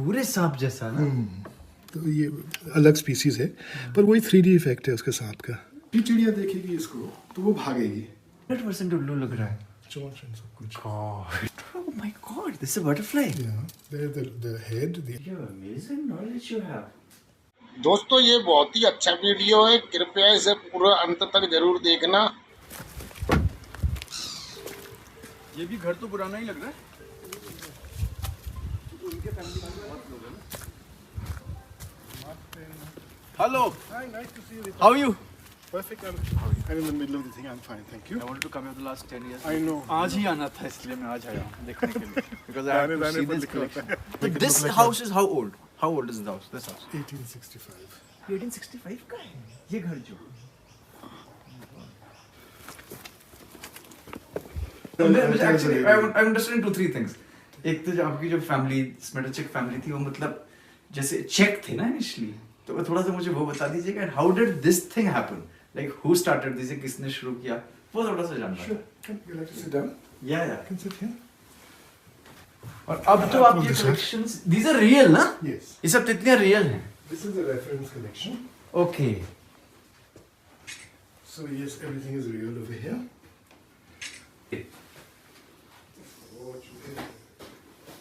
पूरे सांप जैसा ना। तो ये अलग स्पीसीज है, पर वही 3D इफेक्ट है उसके सांप का। ये चिड़िया देखेगी इसको तो वो भागेगी। 100% उल्लू लग रहा है। चोंच एंड सब कुछ। Oh my god, this is a butterfly. Yeah, the head. You have amazing knowledge you have. दोस्तों ये बहुत ही अच्छा वीडियो है, कृपया इसे पूरा अंत तक जरूर देखना। ये भी घर तो पुराना ही लग रहा है। Hello. Hi, nice to see you. How are you? Perfect. I'm in the middle of the thing. I'm fine, thank you. I wanted to come here the last 10 years. I know. आज ही आना था इसलिए मैं आज आया हूँ देखने के लिए. Because I have to दाने see पर this लिखा होता collection. है। But this house is how old? How old is this house? This house. 1865. 1865 का है ये घर जो। Actually, I'm interested in 2-3 things. एक तो जो आपकी जो फैमिली स्मेटरचेक फैमिली थी वो मतलब जैसे चेक थे ना इनिशियली, तो थोड़ा सा मुझे वो बता दीजिएगा how did this thing happen, like who started this, किसने शुरू किया, वो थोड़ा सा जानना है। Sure. Can you like to sit down? या Can sit here. और अब तो आप ये कलेक्शंस दीस आर रियल ना, Yes. ये सब कितने रियल हैं? This is the reference collection. Okay So yes, everything is real over here.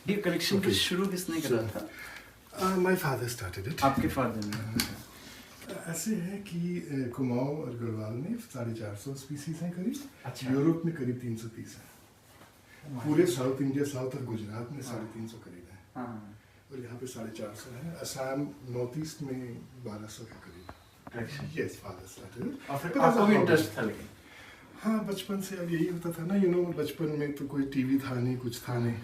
ये कलेक्शन को शुरू किसने करा था? My father started it. आपके फादर ने। ऐसे है कि कुमाऊं और गढ़वाल में 450 स्पीसीज हैं करीब। अच्छा। यूरोप में करीब 330 हैं। पूरे साउथ इंडिया, साउथ और गुजरात में 350 करीब है। हाँ। और यहाँ पे 450 है। असम नॉर्थ ईस्ट में 1200 है करीब। Yes, father started it. और फिर But as आपको a भी hobby. इंटरेस्ट था लेकिन? हाँ, बचपन से अब यही होता था ना, बचपन में तो कोई टीवी था नहीं, कुछ था नहीं।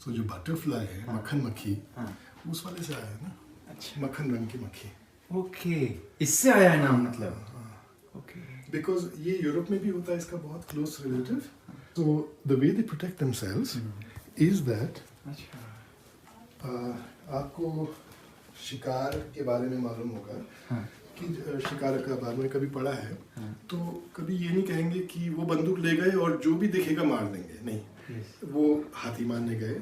तो जो बटरफ्लाई है, मक्खन मक्खी, हाँ। उस वाले से आया है ना। अच्छा। मक्खन रंग की मक्खी। ओके, इससे आया है नाम मतलब। ओके। बिकॉज ये यूरोप में भी होता है इसका बहुत क्लोज रिलेटिव। तो the way they protect themselves is that, अच्छा। आपको शिकार के बारे में मालूम होगा। हाँ। कि शिकार का बारे में कभी पढ़ा है। हाँ। तो कभी ये नहीं कहेंगे कि वो बंदूक ले गए और जो भी दिखेगा मार देंगे, नहीं। Yes. वो हाथी मारने गए,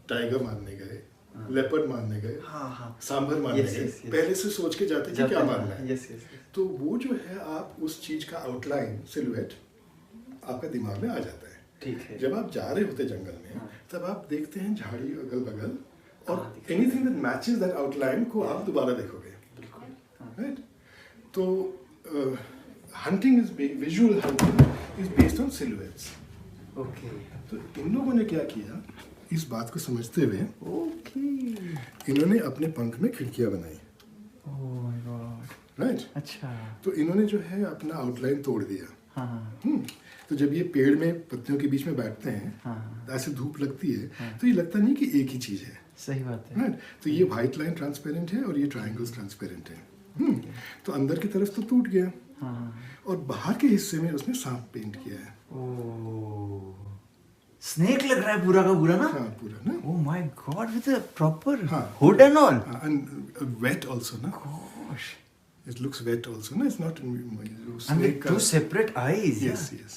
टाइगर मारने गए, लेपर्ड मारने गए, हाँ हाँ। सांभर मारने Yes, गए। yes, yes. पहले से सोच के जाते कि क्या मारना है। Yes yes. तो वो जो है, आप उस चीज का आउटलाइन, सिलुएट आपका दिमाग में आ जाता है। ठीक है। जब आप जा रहे होते जंगल में, हाँ। तब आप देखते हैं झाड़ी अगल बगल, और हाँ, दिखता है। Anything that matches that outline को आप दोबारा देखोगे। बिल्कुल। हाँ। राइट? तो hunting is visual hunting is based on silhouettes. Okay. तो इन लोगों ने क्या किया, इस बात को समझते हुए ओके। इन्होंने अपने पंख में खिड़कियां बनाई। ओह माय गॉड। राइट? अच्छा। तो इन्होंने जो है अपना आउटलाइन तोड़ दिया। हाँ। तो जब ये पेड़ में पत्तियों के बीच में बैठते हैं, हाँ। ऐसे धूप लगती है, तो ये लगता नहीं कि एक ही चीज है। सही बात है। राइट? तो ये व्हाइट लाइन ट्रांसपेरेंट है और ये ट्रायंगल्स ट्रांसपेरेंट है। तो अंदर की तरफ तो टूट गया, हाँ। और बाहर के हिस्से में उसने सांप पेंट किया है। ओह, स्नेक लग रहा है पूरा का पूरा ना। हाँ, पूरा ना। Oh my God, with a proper हाँ। Hood and all. And wait also ना। Gosh. It looks wet also, no? It's not And with two separate eyes. Yes, yes.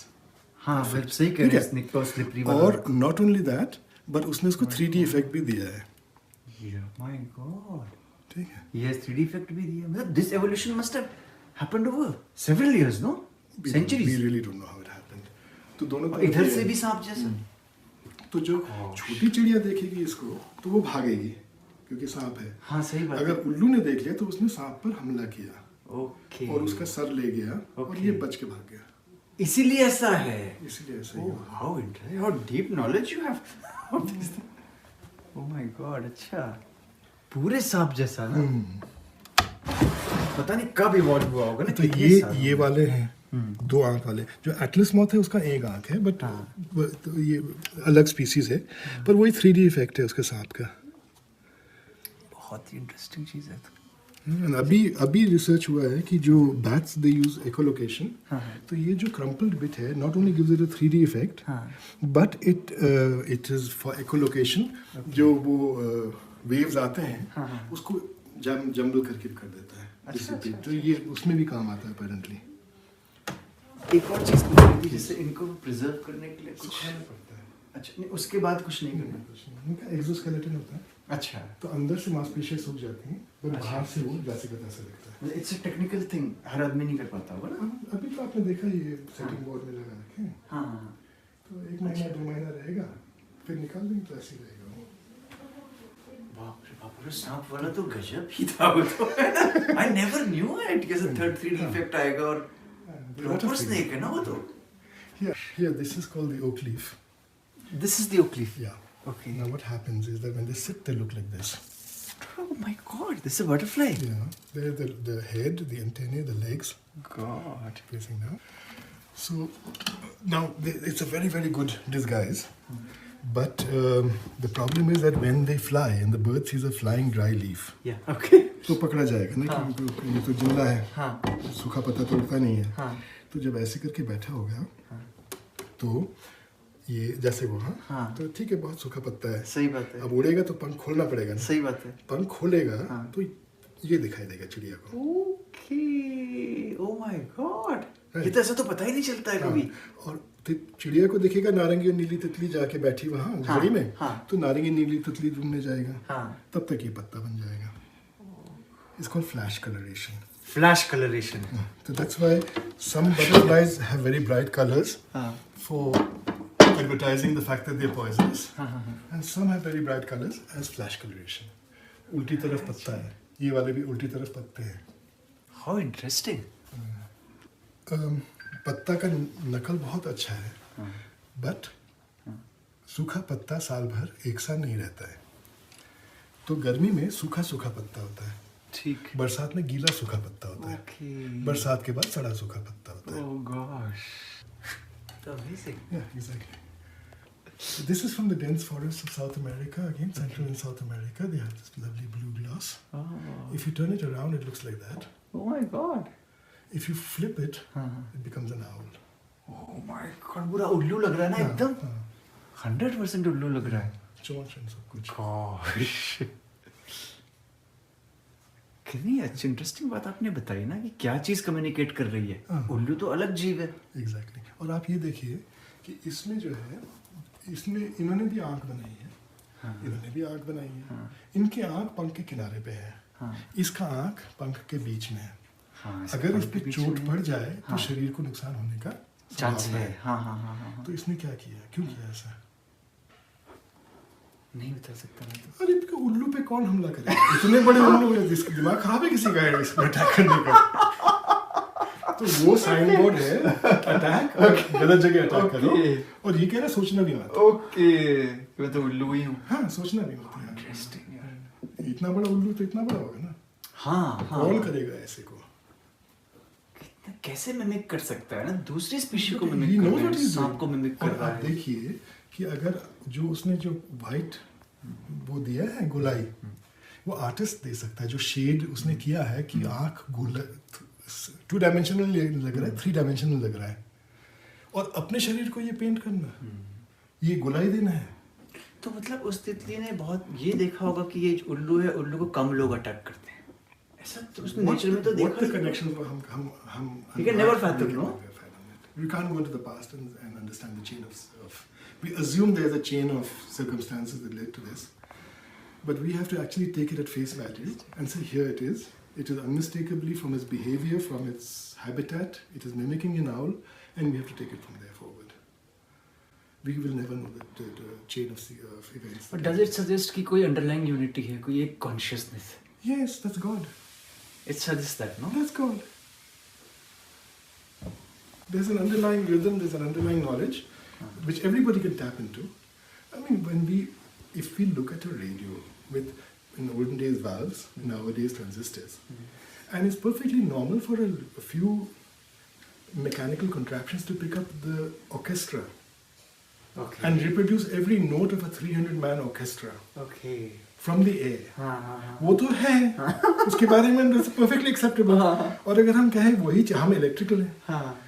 हाँ, फिर सही कह रहे हैं, स्नेक को स्लिपरी वाला। और not only that, but उसने उसको 3D इफेक्ट भी दिया है। My God. ठीक है। Yes, 3D effect भी दिया। मतलब this evolution must have happened over several years, no? We Centuries. really don't know how it happened. तो दोनों और तरफ इधर ये से है। भी सांप जैसा। तो जो छोटी चिड़िया देखेगी इसको, तो वो भागेगी, क्योंकि सांप है। हाँ, सही बात है। अगर उल्लू ने देख लिया, तो उसने सांप पर हमला किया, ओके। और उसका सर ले गया, और Okay. ये बच के भाग गया। इसीलिए ऐसा है। इसलिए ऐसा ही Oh, हुआ। how interesting! How deep knowledge you have of this thing. Oh my God, अच्छा। पूरे सांप जैसा ना। पता नहीं कब इवॉल्व हुआ होगा ना। तो ये वाले हैं 2 आंख वाले। जो एटलस मॉथ है उसका 1 आंख है, बट तो ये अलग स्पीसीज है, पर वही 3D इफेक्ट है उसके सांप का। बहुत ही इंटरेस्टिंग चीज है। अभी रिसर्च हुआ है कि जो बैट्स दे यूज एकोलोकेशन, हाँ। तो ये जो क्रम्पल्ड बिट है, not only gives it a 3D effect, हाँ। But it is for echolocation. जो वो वेव्स आते हैं, हाँ। उसको जंबल करके कर देता है। अच्छा, अच्छा, तो ये उसमें भी काम आता है अपेरेंटली। एक और चीज पूछनी थी, जैसे इनको प्रिजर्व करने के लिए कुछ सुखाना पड़ता है। अच्छा नहीं, उसके बाद कुछ नहीं करना। इनका एक्सोस्केलेटन होता है। अच्छा, तो अंदर से मांसपेशियां सूख जाती हैं, पर बाहर से वो जैसे का तैसा दिखता है। इट्स अ टेक्निकल थिंग, हर आदमी नहीं कर पाता होगा ना। अभी तो आपने देखा ये सेटिंग बोर्ड में लगा रखे हैं, हाँ, तो 1 महीना 2 महीना रहेगा, फिर निकाल देंगे तो ऐसे ही रहेगा वो। बाप रे बाप रे, सांप वाला तो गजब ही था वो तो। आई नेवर न्यू इट कि थर्ड 3D इफेक्ट आएगा और प्रॉपर स्नेक है ना वो तो। Here, this is called the oak leaf. This is the oak leaf. Yeah. Okay. Now what happens is that when they sit, they look like this. Oh my god, this is a butterfly. Yeah. There, the head, the antennae, the legs God. facing down. So now it's a very, very good disguise. But the problem is that when they fly and the bird sees a flying dry leaf, Yeah, okay. तो पकड़ा जाएगा ना कि ये तो जिंदा है, हाँ, सूखा पत्ता तो उड़ता नहीं है। हाँ, तो जब ऐसे करके बैठा होगा, तो ये जैसे वो हाँ। तो ठीक है, बहुत सूखा पत्ता है, सही बात है, अब उड़ेगा तो पंख खोलना पड़ेगा ना। सही बात है। पंख खोलेगा हाँ। तो ये दिखाई देगा चिड़िया को। ओके, ओ माय गॉड, ये तो ऐसा तो पता ही नहीं चलता है कभी। और चिड़िया को दिखेगा नारंगी और नीली तितली जाके बैठी वहाँ झाड़ी में, हाँ। तो नारंगी नीली तितली ढूंढने जाएगा, हाँ, तब तक ये पत्ता बन जाएगा। It's called flash coloration. Flash colouration. So that's why some butterflies have very bright colors हाँ, for advertising the fact that they're poisonous, and some have very bright colors as flash coloration. उल्टी तरफ पत्ता है, ये वाले भी उल्टी तरफ पत्ते हैं। How interesting. पत्ता का नकल बहुत अच्छा है, बट सूखा पत्ता साल भर एक साथ नहीं रहता है। तो गर्मी में सूखा सूखा पत्ता होता है, ठीक। बरसात में गीला सूखा पत्ता होता है, ओके। बरसात के बाद सड़ा सूखा पत्ता होता है। Oh gosh, amazing. Yeah, exactly. So this is from the dense forests of South America. Again, Central and South America. They have this lovely blue gloss. Oh, If you turn it around, it looks like that. oh my god. If you flip it, it becomes an owl. Oh my god, पूरा उल्लू लग रहा है ना एकदम। 100% उल्लू लग रहा है। चोंच and सब कुछ। Gosh. कितनी अच्छी इंटरेस्टिंग बात आपने बताई ना कि क्या चीज कम्युनिकेट कर रही है। हाँ। उल्लू तो अलग जीव है। Exactly. और आप ये देखिए कि इसमें जो है, इसमें इन्होंने भी आँख बनाई है, इन्होंने भी आँख बनाई है। इनकी आँख पंख के किनारे पे है, हाँ। इसका आँख पंख के बीच में है। हाँ, अगर इस पे चोट पड़ जाए तो हाँ। शरीर को नुकसान होने का चांस संभावना है। हाँ हाँ हाँ हाँ। तो इसने क्या किया, क्यों किया ऐसा? नहीं बता सकता मैं तो। अरे इनके उल्लू पे कौन हमला करे? इतने बड़े उल्लू हैं, जिसका दिमाग खराब है किसी का इसमें अटैक करने का। तो वो साइन बोर्ड है अटैक, गलत जगह अटैक करो, और ये कह रहा है सोचना भी मत। ओके, मैं तो उल्लू ही हूँ। हाँ, सोचना भी मत यार। इंटरेस्टिंग यार। इतना बड़ा उल्लू तो इतना बड़ा होगा ना, हाँ हाँ। कौन करेगा ऐसे को? कैसे मिमिक कर सकता है ना, दूसरी स्पीशी को He मिमिक कर knows रहा what है, he's सांप doing. को मिमिक कर और रहा आप है। देखिए कि अगर जो उसने जो वाइट वो दिया है गोलाई, वो आर्टिस्ट दे सकता है। जो शेड उसने किया है कि आँख गोला 2 डायमेंशनल लग रहा है, 3 डायमेंशनल लग रहा है, और अपने शरीर को ये पेंट करना, ये गोलाई देना है। तो मतलब उस तितली ने बहुत ये देखा होगा कि ये उल्लू है, उल्लू को कम लोग अटैक करते हैं, ऐसा तो उसने नेचर में तो देखा What the ही होगा। connection हम You can never fathom, no? We can't go into the past and understand the chain of. We assume there's a chain of circumstances that led to this, but we have to actually take it at face value and say, here it is. It is unmistakably from its behavior, from its habitat. It is mimicking an owl, and we have to take it from there forward. We will never know the chain of events. But does it suggest कि कोई underlying unity है, कोई एक consciousness है? Yes, that's God. It suggests that, no? That's God. There's an underlying rhythm, there's an underlying knowledge, which everybody can tap into. I mean, if we look at a radio with, in the olden days, valves, nowadays transistors, and it's perfectly normal for a few mechanical contraptions to pick up the orchestra Okay. and reproduce every note of a 300-man orchestra Okay. from the air. हाँ हाँ हाँ। वो तो है, उसके बारे में perfectly acceptable. और अगर हम कहें वही हम इलेक्ट्रिकल हैं, हाँ।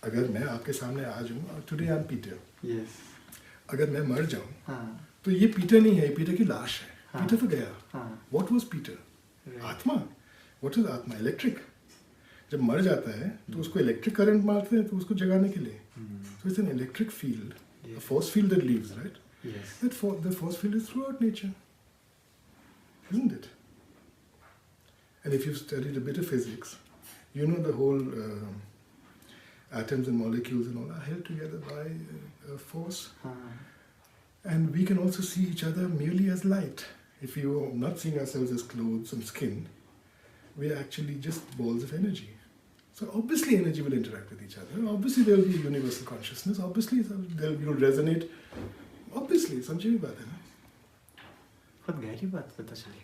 अगर मैं आपके सामने आ जाऊँ, today I am Peter, Yes. अगर मैं मर जाऊँ हाँ। तो ये पीटर नहीं है, ये पीटर की लाश है। हाँ। पीटर तो गया। हाँ। What was Peter? Right. आत्मा। व्हाट इज आत्मा? इलेक्ट्रिक। जब मर जाता है तो उसको इलेक्ट्रिक करंट मारते हैं तो उसको जगाने के लिए। So it's an electric field, a force field that leaves, right? Yes. The force field is throughout nature. isn't it? And if you've studied a bit of physics, you know the whole atoms and molecules and all are held together by a force. And we can also see each other merely as light. If we were not seeing ourselves as clothes and skin, we are actually just balls of energy. So obviously energy will interact with each other. Obviously there will be a universal consciousness. Obviously they'll resonate. Obviously, समझी भी बात है ना? बहुत गहरी बात पता चली।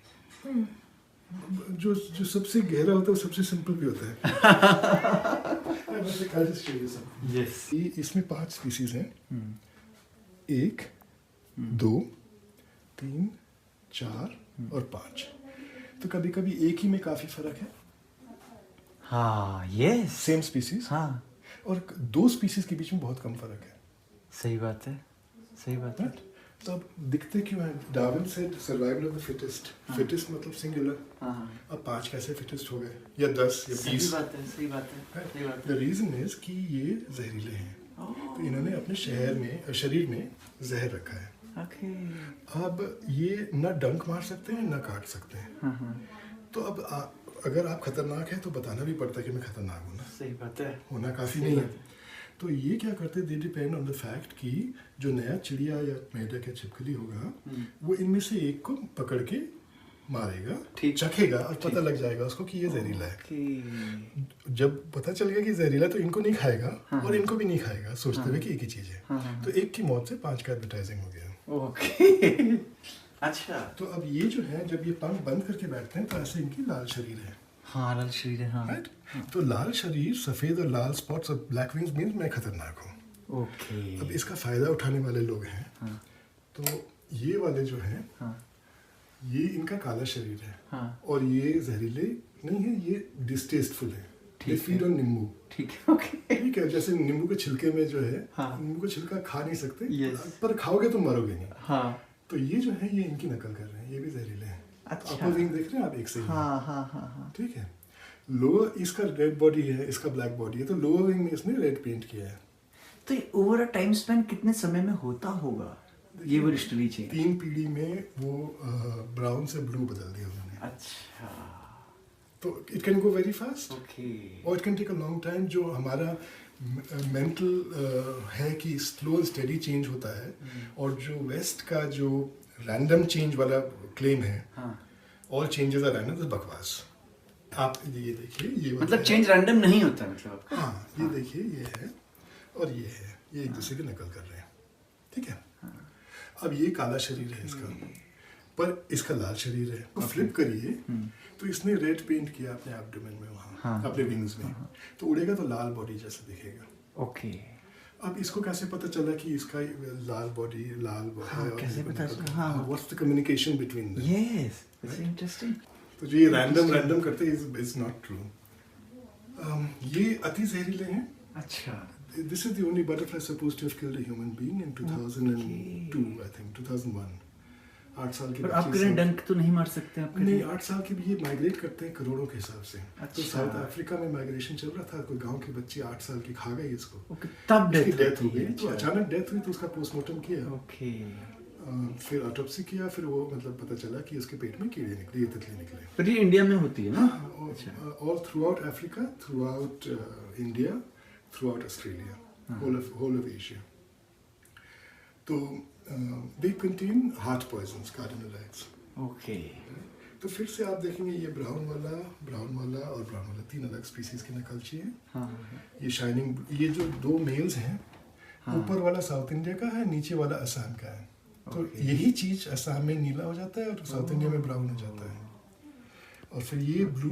जो सबसे गहरा होता है वो सबसे सिंपल भी होता है। I'll just show you something. Yes. इसमें 5 स्पीसीज हैं। 1, 2, 3, 4 और 5। तो कभी कभी एक ही में काफी फर्क है। हाँ, yes. Same species. हाँ, और 2 स्पीसीज के बीच में बहुत कम फर्क है। सही बात है, सही बात है। Right? तो अब दिखते क्यों हैं? Darwin said survival of the fittest. Fittest मतलब सिंगुलर। अब 5 कैसे फिटेस्ट हो गए? या 10 या 20? सही बात है, सही बात है, सही बात है। द रीजन इज कि ये जहरीले हैं। तो इन्होंने अपने शरीर में जहर रखा है। Okay. अब ये न डंक मार सकते हैं न काट सकते हैं। तो अब अगर आप खतरनाक हैं तो बताना भी पड़ता है कि मैं खतरनाक हूँ ना। सही बात है। होना काफी नहीं है। तो ये क्या करते हैं? They depend on the fact कि जो नया चिड़िया या मेढक या छिपकली होगा वो इनमें से एक को पकड़ के मारेगा, चखेगा और पता लग जाएगा उसको कि ये जहरीला है। जब पता चल गया कि जहरीला तो इनको नहीं खाएगा और इनको भी नहीं खाएगा, सोचते हुए कि एक ही चीज है। तो एक की मौत से 5 का एडवर्टाइजिंग हो गया। ओके। अच्छा। तो अब ये जो है जब ये पंख बंद करके बैठते हैं तो ऐसे इनकी लाल शरीर है। हाँ, लाल शरीर है। हाँ। राइट? तो लाल शरीर, सफेद और लाल स्पॉट्स और ब्लैक विंग्स मींस मैं खतरनाक हूँ। ओके। अब इसका फायदा उठाने वाले लोग हैं। तो ये वाले जो हैं ये इनका काला शरीर है और ये जहरीले नहीं है, ये डिस्टेस्टफुल है। They feed on नींबू। ठीक है। ओके। ठीक है, जैसे नींबू के छिलके में जो है, नींबू का छिलका खा नहीं सकते, पर खाओगे तो मरोगे नहीं। हाँ। तो ये जो है ये इनकी नकल कर रहे हैं, ये भी जहरीले हैं। अच्छा। आपको विंग देख रहे हैं आप एक से ही। हाँ। ठीक है। लोअर इसका रेड बॉडी है, इसका ब्लैक बॉडी है, तो लोअर विंग में इसने रेड पेंट किया है। तो ओवर अ टाइम स्पेन कितने समय में होता होगा ये वो हिस्ट्री चेंज? 3 पीढ़ी में वो ब्राउन से ब्लू बदल दिया उन्होंने। अच्छा। तो it can go very fast okay. और it can take a long time. जो हमारा मेंटल है कि स्लो एंड स्टेडी चेंज होता है, और जो वेस्ट का जो रैंडम चेंज वाला क्लेम है, ऑल चेंजेस आर रैंडम, तो बकवास। आप ये देखिए, ये मतलब चेंज रैंडम नहीं होता मतलब? हाँ, ये देखिए, ये है और ये है, ये एक दूसरे की नकल कर रहे हैं। ठीक है। अब ये काला शरीर है इसका, पर इसका लाल शरीर है। तो फ्लिप करिए तो इसने रेड पेंट किया अपने एब्डोमेन में, वहाँ अपने विंग्स में, तो उड़ेगा तो लाल बॉडी जैसा दिखेगा। ओके। अब इसको कैसे पता चला कि इसका लाल बॉडी है? कैसे पता चला? What's the communication between them? Yes, that's interesting. तो जो ये रैंडम करते हैं इज नॉट ट्रू। ये अति जहरीले हैं। अच्छा। This is the only butterfly supposed to have killed a human being in 2002, I think, 2001. 8 साल के पर आप करें डंक तो नहीं मार सकते आप? नहीं, 8 साल के भी ये माइग्रेट करते हैं करोड़ों के हिसाब से। अच्छा। तो साउथ अफ्रीका में माइग्रेशन चल रहा था, कोई गांव के बच्चे 8 साल की खा गई इसको। ओके, तब डेथ हो गई। तो अचानक डेथ हुई तो उसका पोस्टमार्टम किया। ओके। फिर ऑटोप्सी किया, फिर वो मतलब पता चला कि उसके पेट में कीड़े निकले, ये तितली निकले। पर ये इंडिया में होती है ना? All through out Africa, through out India, through out Australia, whole of Asia. तो they contain heart poisons, cardinal eggs. Okay. तो फिर से आप देखेंगे ये ब्राउन वाला और ब्राउन वाला 3 अलग स्पीसीज की नकलची है। ये शाइनिंग, ये जो 2 मेल्स हैं, ऊपर वाला साउथ इंडिया का है, नीचे वाला असम का है। तो यही चीज असम में नीला हो जाता है और साउथ इंडिया में ब्राउन हो जाता है। और फिर ये ब्लू,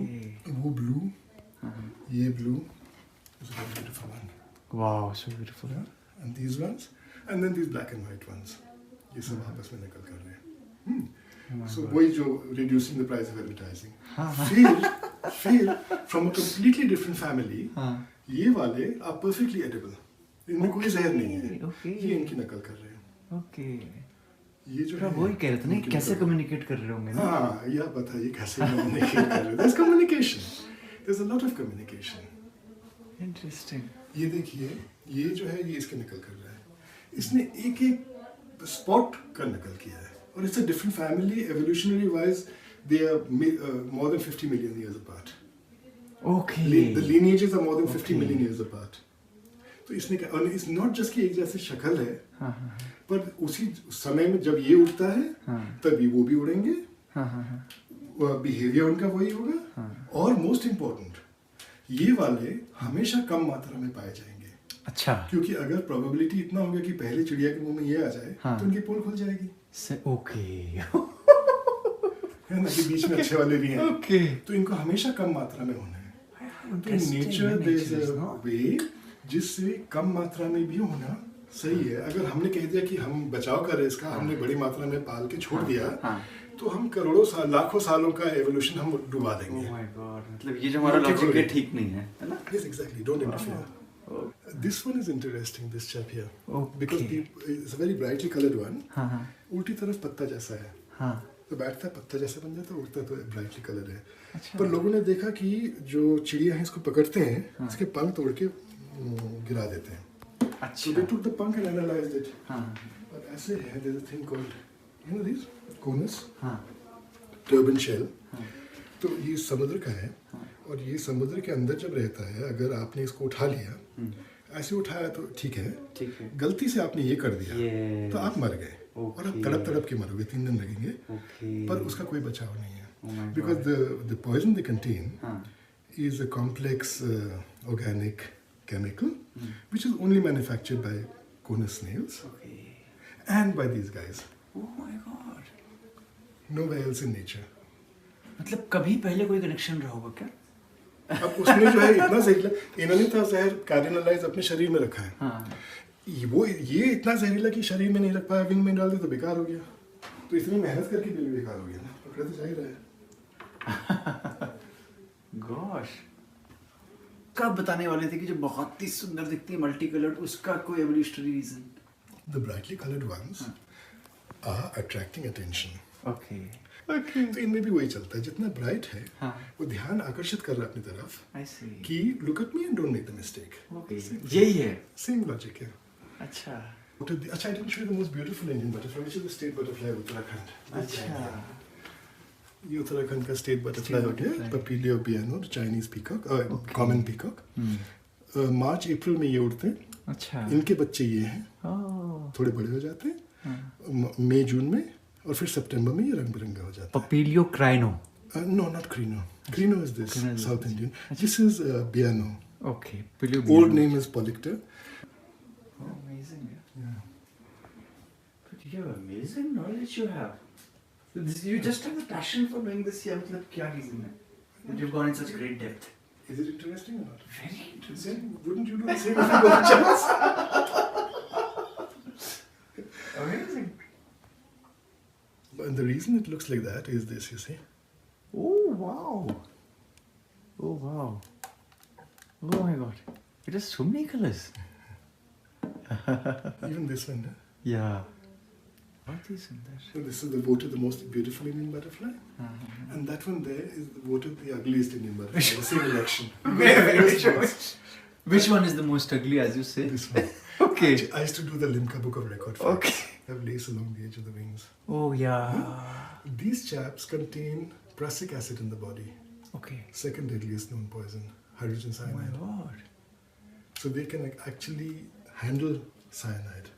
वो ब्लू, ये blue, beautiful one. Wow, so beautiful. And these ones, and then these black and white ones. ये सब आपस में नकल कर रहे हैं। So वही जो reducing the price of advertising. फिर from a completely different family, ये वाले are perfectly edible. इनमें कोई जहर नहीं है। ये इनकी नकल कर रहे हैं। ओके। ये जो है वही कह रहे थे ना, कैसे कम्युनिकेट कर रहे होंगे ना? हाँ, यह बताइए कैसे कम्युनिकेट कर रहे हैं? There's communication. There's a lot of communication. Interesting. ये देखिए, ये जो है ये इसके नकल कर रहा है। इसने एक स्पॉट का नकल किया है, और it's a different family. Evolutionary wise they are more than 50 million years apart. Okay. The lineages are more than 50 Okay. million years apart. तो इसने क्या, और it's not just कि एक जैसी शक्ल है, हाँ हाँ पर उसी समय में जब ये उड़ता है, हाँ तभी वो भी उड़ेंगे, हाँ हाँ बिहेवियर उनका वही होगा, हाँ। और मोस्ट इम्पोर्टेंट, ये वाले हमेशा कम मात्रा में पाए जाएंगे, अच्छा क्योंकि अगर प्रोबेबिलिटी इतना होगा कि पहले चिड़िया के मुंह में ये आ जाए, हाँ। तो उनकी पोल खुल जाएगी, ओके है ना, कि बीच में अच्छे वाले भी हैं, ओके तो इनको हमेशा कम मात्रा में होना है। तो नेचर देयर इज अ वे जिससे कम मात्रा में भी होना सही है। अगर हमने कह दिया कि हम बचाव कर रहे हैं इसका, हमने बड़ी मात्रा में पाल के छोड़ दिया, हाँ। तो हम करोड़ों साल, लाखों सालों का एवोल्यूशन हम डुबा ओह देंगे। माय गॉड, मतलब ये जो हमारा लॉजिक है ठीक नहीं है, है ना? Yes, exactly. Don't interfere. This one is interesting. This chap here, Okay. because it's a very brightly colored one. हाँ हाँ उल्टी तरफ पत्ता जैसा है, हाँ तो बैठता है पत्ता जैसा बन जाता है, उड़ता तो ब्राइटली कलर है। अच्छा। पर लोगों ने देखा कि जो चिड़िया है इसको पकड़ते हैं, इसके पंख तोड़ के गिरा देते हैं। So अच्छा they took the punk and analyzed it. हाँ और ऐसे है, there's a thing called, you know this, conus, हाँ turban shell. हाँ तो ये समुद्र का है, और ये समुद्र के अंदर जब रहता है, अगर आपने इसको उठा लिया, ऐसे उठाया तो ठीक है, ठीक है गलती से आपने ये कर दिया, ये तो आप मर गए, और आप तड़प तड़प के मरोगे, 3 दिन लगेंगे, ओके पर उसका कोई बचाव नहीं है, Oh my because the poison they contain हाँ is a complex organic chemical which is only manufactured by conus snails okay and by these guys, oh my God, nowhere else in nature. मतलब कभी पहले कोई connection रहा होगा क्या? अब उसने जो है इतना जहरीला, इन्होंने तो जहर कार्डिनलाइज अपने शरीर में रखा है, हाँ ये इतना जहरीला कि शरीर में नहीं रख पाया, विंग में डाल दिया तो बेकार हो गया, तो इतनी मेहनत करके भी बेकार हो गया ना, पकड़ा तो जा ही रहा है। गॉश, कब बताने वाले थे कि जो बहुत ही सुंदर दिखती है मल्टी कलर्ड, उसका कोई evolutionary reason? The brightly colored ones are attracting attention. Okay okay तो इनमें भी वही चलता है, जितना ब्राइट है हाँ वो ध्यान आकर्षित कर रहा है अपनी तरफ, आई सी कि look at me and don't make the mistake. Okay यही है। सेम लॉजिक है। अच्छा अच्छा, I didn't show you the most beautiful Indian butterfly, which is the state butterfly of Uttarakhand. अच्छा ये उत्तराखंड का स्टेट बटरफ्लाई हो गया, पपीलियो बियानो, चाइनीज पीकॉक, कॉमन पीकॉक। मार्च अप्रैल में ये उड़ते हैं, अच्छा इनके बच्चे ये हैं, ओह थोड़े बड़े हो जाते हैं मई जून में, और फिर सितंबर में ये रंग बिरंगा हो जाता है। पपीलियो क्राइनो। No, not Crino. Crino is this, Crino is South this. Indian. This is Biano. Okay Papilio Old name is Polycter. Amazing. But you have amazing knowledge you have. You just have the passion for doing this. Yeah, मतलब क्या reason है? That you've gone in such great depth. Is it interesting or not? Very interesting. Then wouldn't you do the same if you got a chance? Amazing. And the reason it looks like that is this, you see. Oh wow. Oh wow. Oh my god. It has so many colors. Even this one. Yeah. What is in there? So this is voted the most beautiful Indian butterfly. And that one there is voted the ugliest Indian butterfly. The same election. Which one is the most ugly, as you say? This one. Okay. I used to do the Limca Book of Record. Okay. They have lace along the edge of the wings. Oh yeah. These chaps contain prussic acid in the body. Okay. Second deadliest known poison, hydrogen Oh my cyanide. god. So they can actually handle cyanide.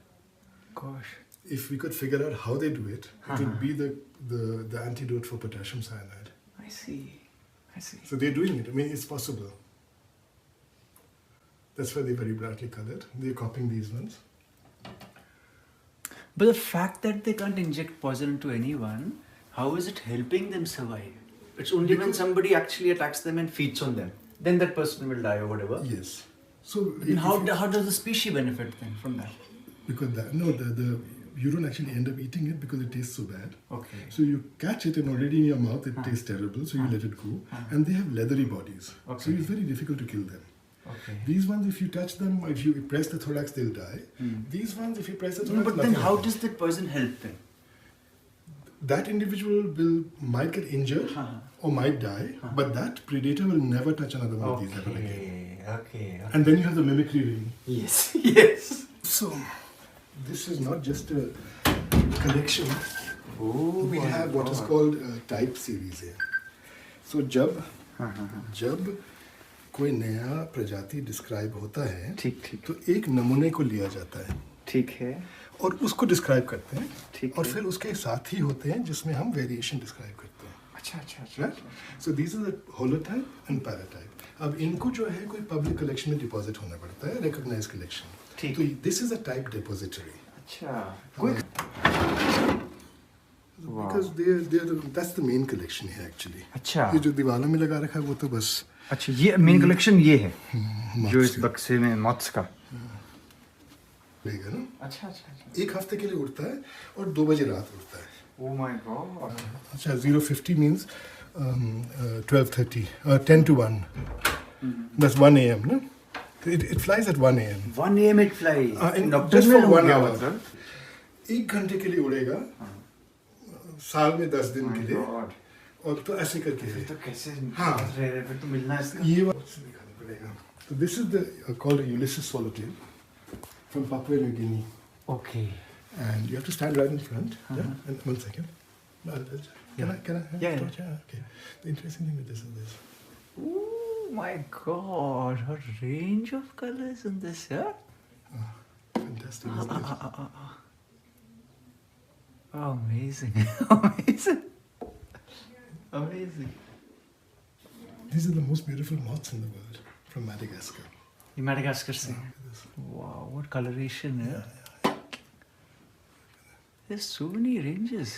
Gosh. If we could figure out how they do it, it would be the antidote for potassium cyanide. I see. I see. So they're doing it. I mean, it's possible. That's why they're very brightly colored. They're copying these ones. But the fact that they can't inject poison into anyone, how is it helping them survive? It's only when somebody actually attacks them and feeds on them, then that person will die or whatever. Yes. So Then how does the species benefit then from that? because that no the you don't actually end up eating it because it tastes so bad. Okay. So you catch it and already in your mouth it tastes terrible. So you let it go, and they have leathery bodies. So Okay. it's very difficult to kill them. Okay. These ones, if you touch them, if you press the thorax, they'll die. These ones, if you press the thorax, No, but then nothing how happens. does that person help them? That individual might get injured or might die, but that predator will never touch another one of these ever again. Okay. And then you have the mimicry ring. Yes. Yes. So this is not just a collection Oh, We my have what is God. called type series here. So जब हाँ हाँ हाँ जब कोई नया प्रजाति describe होता है ठीक ठीक तो एक नमूने को लिया जाता है ठीक है और उसको डिस्क्राइब करते हैं ठीक और है। फिर उसके साथ ही होते हैं जिसमें हम वेरिएशन डिस्क्राइब करते हैं। अच्छा अच्छा अच्छा Right? So these are the holotype and paratype. अब इनको जो है कोई पब्लिक कलेक्शन में डिपॉजिट होना पड़ता है, रिकॉग्नाइज कलेक्शन। ठीक। तो this is a type depository अच्छा कोई because that's the main collection है एक्चुअली। अच्छा ये जो दीवारों में लगा रखा है वो तो बस अच्छा ये मेन कलेक्शन ये है जो इस moths बक्से में मॉथ्स का रहेगा ना। अच्छा अच्छा अच्छा एक हफ्ते के लिए उड़ता है और 2 बजे रात उड़ता है। ओ माय गॉड अच्छा 050 means 12:30 10 to 1 that's 1 a.m. no? It flies at 1 a.m. 1 AM it flies in- nocturnal just for हो 1 गया hour. मतलब 1 घंटे के लिए उड़ेगा साल में 10 दिन के लिए गॉड और तो ऐसे करके फिर तो कैसे हाँ। रह रहे फिर तो मिलना है इसका ये बात से दिखाना पड़ेगा। तो this is the called Ulysses swallowtail from Papua New Guinea okay and you have to stand right in front. Yeah, and 1 second. Can I have Yeah, a torch? Yeah, okay. The interesting thing with this is this. Oh my god, a range of colors in this, yeah? Fantastic, isn't it? Amazing, amazing, amazing. These are the most beautiful moths in the world from Madagascar. ये Madagascar से Look at this. Wow, what coloration, yeah? There's so many ranges.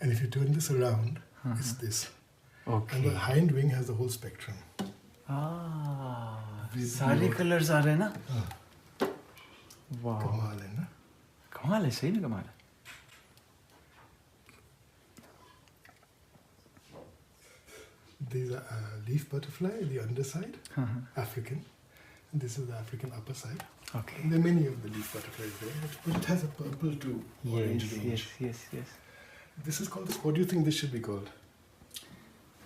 And if you turn this around, it's this. And Okay. the hind wing has the whole spectrum. With सारे your- colours आ रहे हैं ना? Wow. कमाल है ना? कमाल है, सही में कमाल है. These are leaf butterfly, the underside, African. And this is the African upper side. Okay. And there are many of the leaf butterflies there, but it has a purple to orange Yes, range. yes, yes, yes. This is called this. What do you think this should be called?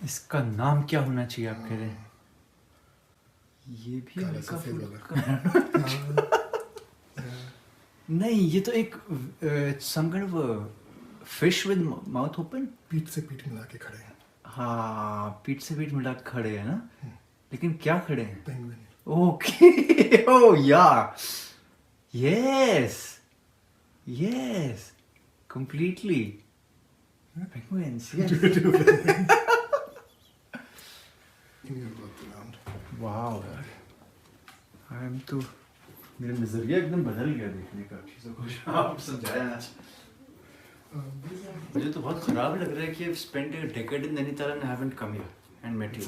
इसका नाम क्या होना चाहिए आप कह रहे हैं? ये भी काला हल्का सफेद फुल्का नहीं ये तो एक some kind of a fish with mouth open. पीठ से पीठ मिला के खड़े हैं. हाँ पीठ से पीठ मिला के खड़े हैं ना लेकिन क्या खड़े हैं? Penguin. Okay. Oh yeah. Yes. Yes. Completely. Penguins. Yes. In your work around. Wow. I am तो मेरा नजरिया एकदम बदल गया देखने का चीजों को आप समझाया ना मुझे तो बहुत खराब लग रहा है कि I've spent a decade in Nainital and haven't come here and met you.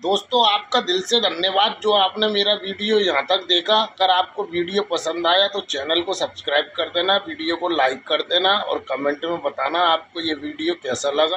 दोस्तों आपका दिल से धन्यवाद जो आपने मेरा वीडियो यहाँ तक देखा। अगर आपको वीडियो पसंद आया तो चैनल को सब्सक्राइब कर देना, वीडियो को लाइक कर देना और कमेंट में बताना आपको ये वीडियो कैसा लगा।